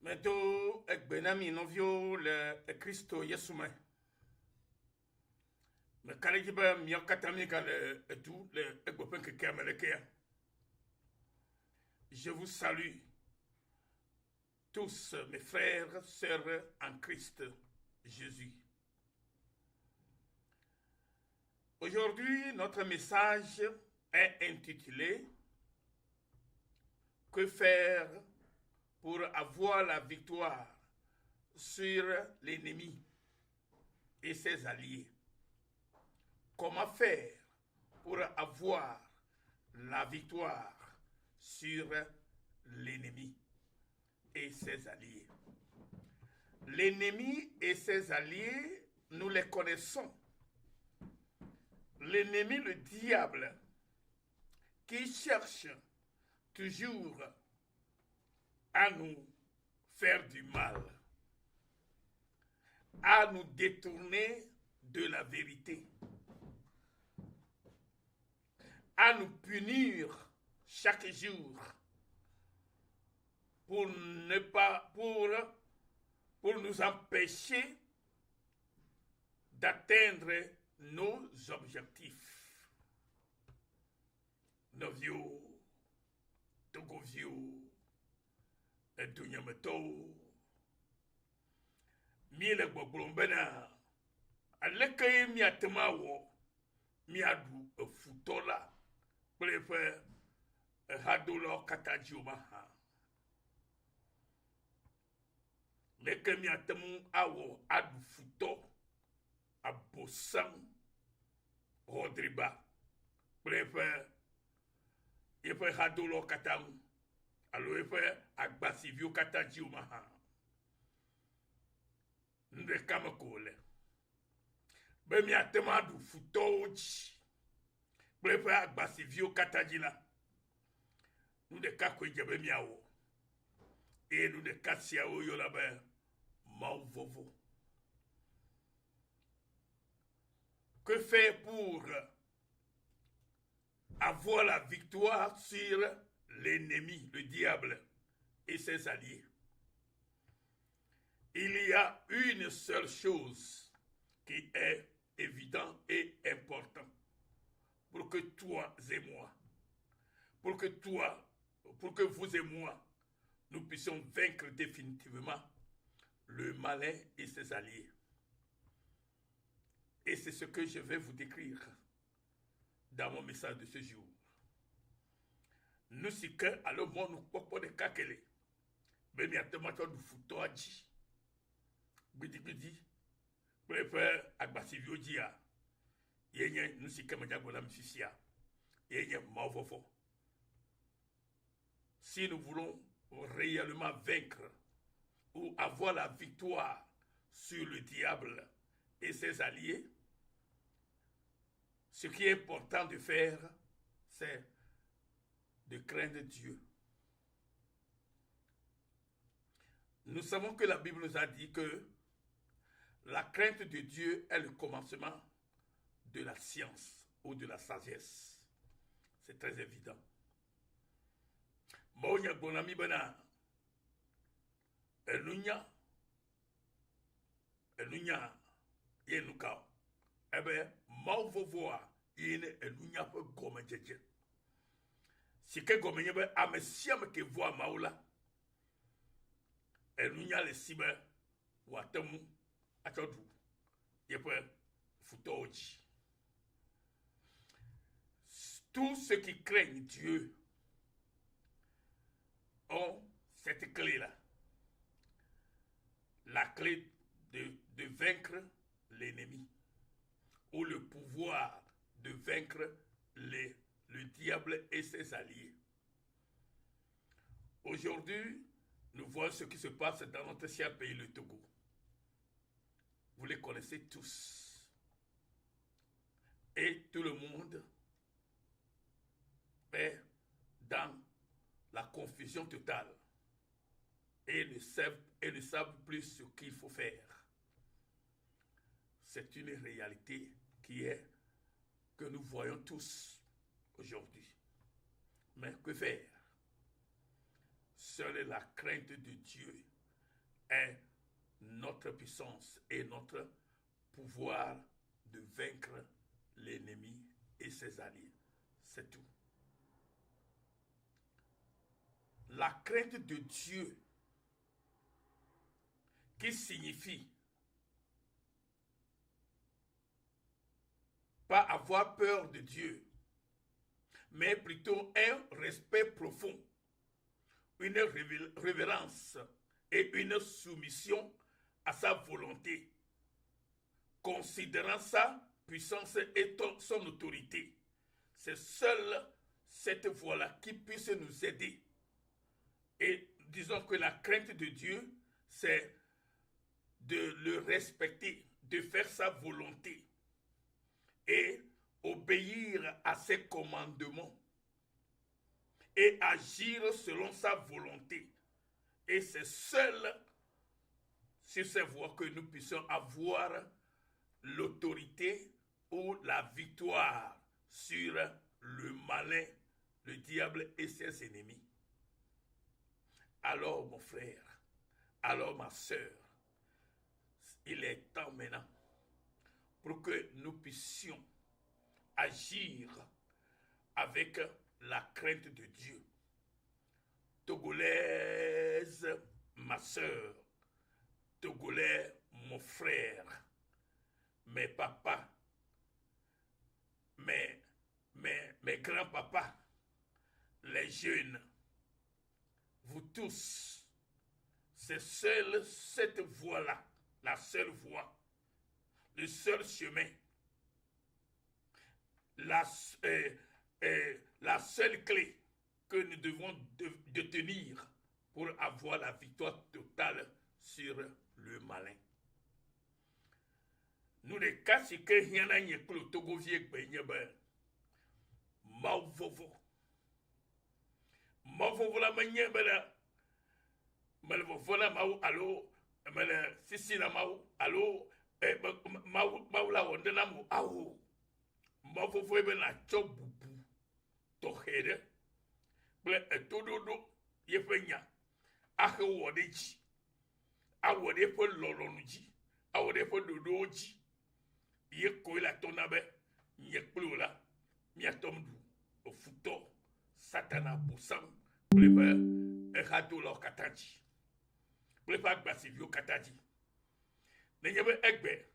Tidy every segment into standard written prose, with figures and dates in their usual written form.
Meto egbenami novio le Kristo Yesu me. Me kalejiba miokatami kale etu le egbopen keke amelekea. Je vous salue tous mes frères, sœurs en Christ Jésus. Aujourd'hui, notre message est intitulé Que faire pour avoir la victoire sur l'ennemi et ses alliés? Comment faire pour avoir la victoire sur l'ennemi et ses alliés? L'ennemi et ses alliés, nous les connaissons. L'ennemi, le diable, qui cherche toujours à nous faire du mal, à nous détourner de la vérité, à nous punir chaque jour pour nous empêcher d'atteindre nos objectifs. Novio, Togovio, Edunyameto, Miele Gbogbombena, Alekaye Miatemawo, Miadu Futola, Prefer Hadolo Katajumaha. Leke Miatemu Awo Adu Futo, Abosam, Rodriba, Prefer Efe Hadolo Katam, Alo Efe Agbasivio Katajumaha. Nde Kamakole. Bemi atemadu futoji. Prefe Agbasivio Katajila. Nous de kakwe jabemi awo. Et nous de kassia o yolabe mauvovo. Que faire pour avoir la victoire sur l'ennemi, le diable et ses alliés? Il y a une seule chose qui est évidente et importante pour que toi et moi, pour que vous et moi, nous puissions vaincre définitivement le malin et ses alliés. Et c'est ce que je vais vous décrire dans mon message de ce jour. Nous sommes que à le monde nous pouvons de kakele, mais il y a des matins de foutoaji. Bidi, préfère Agbasivio Dia. Yenye nous sommes comme Diabola Mfisia. Yenye Mauvofo. Si nous voulons réellement vaincre ou avoir la victoire sur le diable et ses alliés, ce qui est important de faire, c'est de craindre Dieu. Nous savons que la Bible nous a dit que la crainte de Dieu est le commencement de la science ou de la sagesse. C'est très évident. Monya bonami bana. Elunya, yenukao. Ebe, mauvovoa, yene elunya pe gome jeje. Si ke gome nyebe amesiame ke voa maula. Elunya le sibe, watemu, achodu, yepe futoji. Tous ceux qui craignent Dieu ont cette clé-là. La clé de vaincre l'ennemi ou le pouvoir de vaincre le diable et ses alliés. Aujourd'hui, nous voyons ce qui se passe dans notre cher pays, le Togo. Vous les connaissez tous. Et tout le monde est dans la confusion totale et ne savent plus ce qu'il faut faire. C'est une réalité que nous voyons tous aujourd'hui. Mais que faire? Seule la crainte de Dieu est notre puissance et notre pouvoir de vaincre l'ennemi et ses alliés. C'est tout. La crainte de Dieu, qui signifie pas avoir peur de Dieu, mais plutôt un respect profond, une révérence et une soumission à sa volonté, considérant sa puissance et son autorité. C'est seule cette voie-là qui puisse nous aider. Et disons que la crainte de Dieu, c'est de le respecter, de faire sa volonté et obéir à ses commandements et agir selon sa volonté. Et c'est seul sur ces voies que nous puissions avoir l'autorité ou la victoire sur le malin, le diable et ses ennemis. Alors mon frère, alors ma sœur, il est temps maintenant pour que nous puissions agir avec la crainte de Dieu. Togolaise, ma sœur, Togolais, mon frère, mes papas, mes grands-papas, les jeunes, vous tous, c'est seule cette voie-là, la seule voie, le seul chemin, la seule clé que nous devons détenir pour avoir la victoire totale sur le malin. Nous les cas si que rien n'a n'y que le Togo vieux ben mauvovo la manière bela malvovo la mau allo mala sisi la mau allo mau la wonde na mu awo mauvovo e bela chobubu to here ble etododo ye fenya ahe wodeji awode fo lolonuji awode fo dodoji ye ko la tonabe ye kplo la mi atomdu o futo satana busam pleba e hatu lo kataji pleba gbasivio kataji nenyebe egbe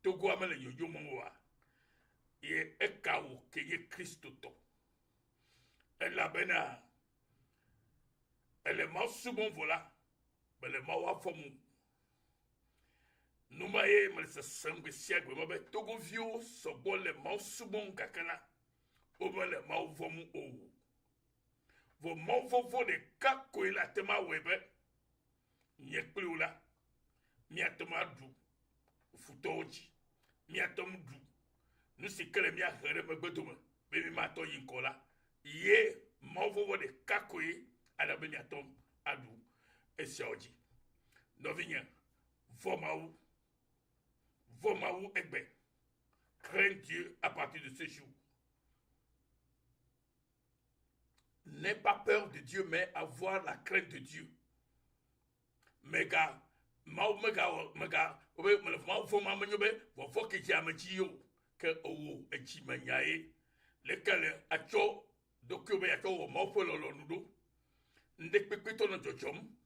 togo amele yoyo monwa ye ekawo ke ye Kristo to ela bena ele masubon vola bele mawa fomu numa ye malisa sangwe siagwe mabe togo vio so bole masubon kakana o mele mauvomu o vo mauvovo de kako ila tema webe nyekpli la mi atoma du futoji mi atom du nu sikele mi ahere megbedome be mi mato yinkola ye mauvovo de kako ye ada be mi atom adu esioji novinya vomaou egbe crains Dieu à partir de ce jour. N'aie pas peur de Dieu, mais avoir la crainte de Dieu. Mega, mau foma menyobe, vo foki jamachio, que o echimanyae, lequel acho, dokyobe acho, mau fololo nudo, ndekpekito no jochom,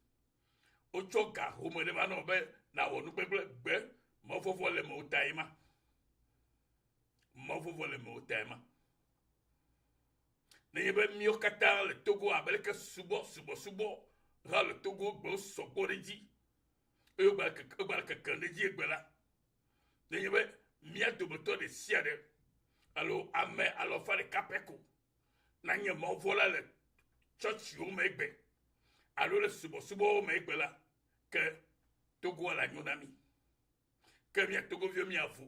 ochoka, homo be, na wonu be, mau fofole mo taima. N'ayebe mieux kata le Togo abeleke subo ra le Togo gbo soko reji e ba ke kandeji egbela n'ayebe mia doboto de siade alors ame alors fa le kapeko na nye mo vola le church yo megbe alors le subo megbela que Togo la nyonami que mia Togo vieux mia fu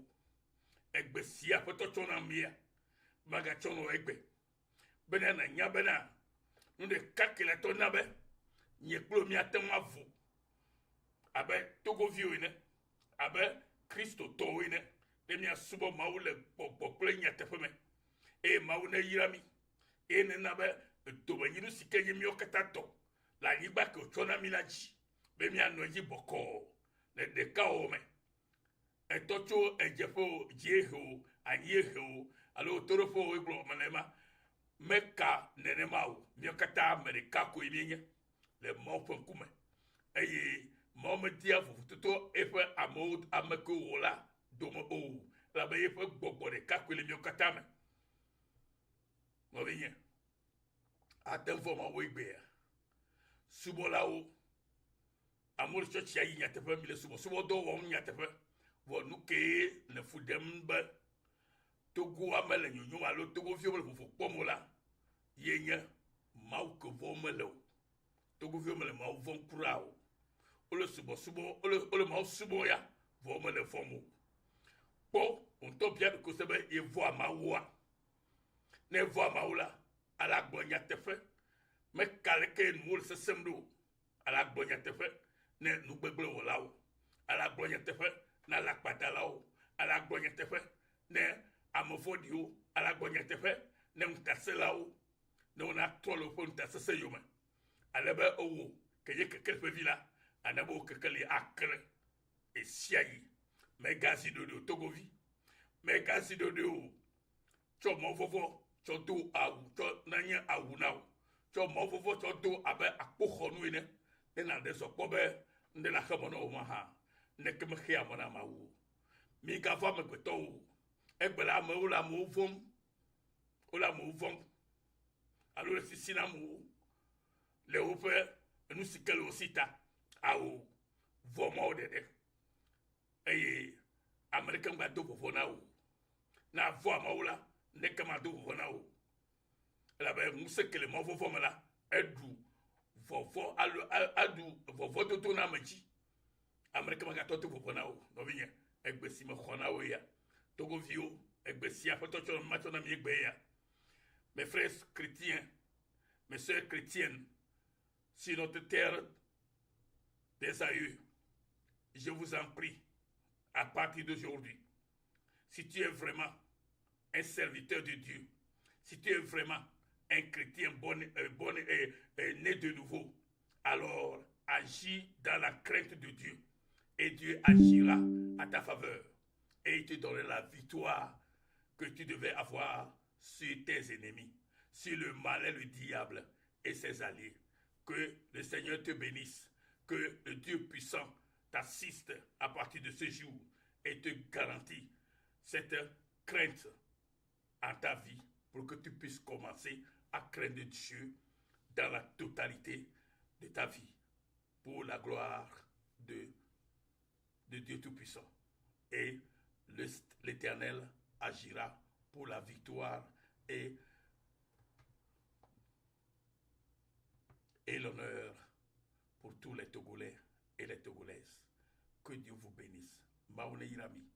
egbe sia poto chona mia baga chono egbe benana nyabena nous de kakela tonabe nyeklo mi atema vo abe Togo vieux ne abe Christo to ne de mi asubo maule pokple nyatefeme e maune yirami e ne nabe to banyiru sikenye mi okatato la yiba ko chona minaji be mi anoji boko le de ka o me etocho ejefo jeho anyeho alo torofo eglo manema meka nenemawo miokata amerika ko imienye le mofo kume eye momedia fututo efe amod ameko wola domo o la be efe gbogbo de kakwele miokata me mo bienye atenfo ma wo igbe subola o amor church ya yinya tefe mi le subo do wo nya tefe wo nuke le fudem ba togo amele nyonyo alo togo fiomele fofo pomola yenya mau ko vomele togo fiomele mau von kurao ole subo ole mau subo ya vomele fomo po on to bien ko sebe e vo amawa ne vo amaula ala gbonya tefe me kaleke nul se semdo ala gbonya tefe ne nugbegble wolawo ala gbonya tefe na la patalawo ala gbonya tefe ne amofodio ala gbonya tefe ne mtaselawo ne ona tolo fo ntasese yoma alebe owo keye kekel fe vila anabo kekeli akre esiayi megasi dodo togovi megasi dodo cho mofofo cho do awu cho nanya awu nawo cho mofofo cho do abe akpokhonu ene na de so pobe nde la khamono o maha ne kem khia mona mawu mi ka fa me kweto egbela mo la mo vom alo le sisina mo le ofe nous sikelo osita awo vomo de eye american ba do fofo na o na vo amaula ne kama do fofo na o la ba musekele mo fofo mala edu fofo adu fofo to na machi american ba to fofo na o no binya egbesi me khona o ya togo vio egbesi afoto cho macho na mi egbe ya mes frères chrétiens mes sœurs chrétiennes sur notre terre des aïeux, je vous en prie, à partir d'aujourd'hui, si tu es vraiment un serviteur de Dieu, si tu es vraiment un chrétien né de nouveau, alors agis dans la crainte de Dieu et Dieu agira à ta faveur et il te donnera la victoire que tu devais avoir sur tes ennemis, sur le malin, le diable et ses alliés. Que le Seigneur te bénisse, que le Dieu puissant t'assiste à partir de ce jour et te garantit cette crainte en ta vie pour que tu puisses commencer à craindre Dieu dans la totalité de ta vie pour la gloire de Dieu Tout-Puissant. Et l'Éternel agira pour la victoire et l'honneur pour tous les Togolais et les Togolaises. Que Dieu vous bénisse. Maone Irami.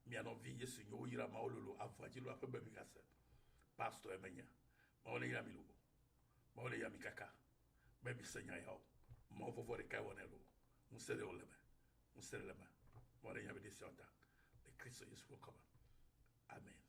Miano vi yesu nyo ira maololo avajilo afebe mikasa. Pastor Emenya. Maone Irami logo. Maone Yami kaka. Bebi senya yao. Mo vovo de kai wonelo. Musere oleme. Musere lema. Maone Yami de siota. Le Christ Yesu ko kaba. Amen.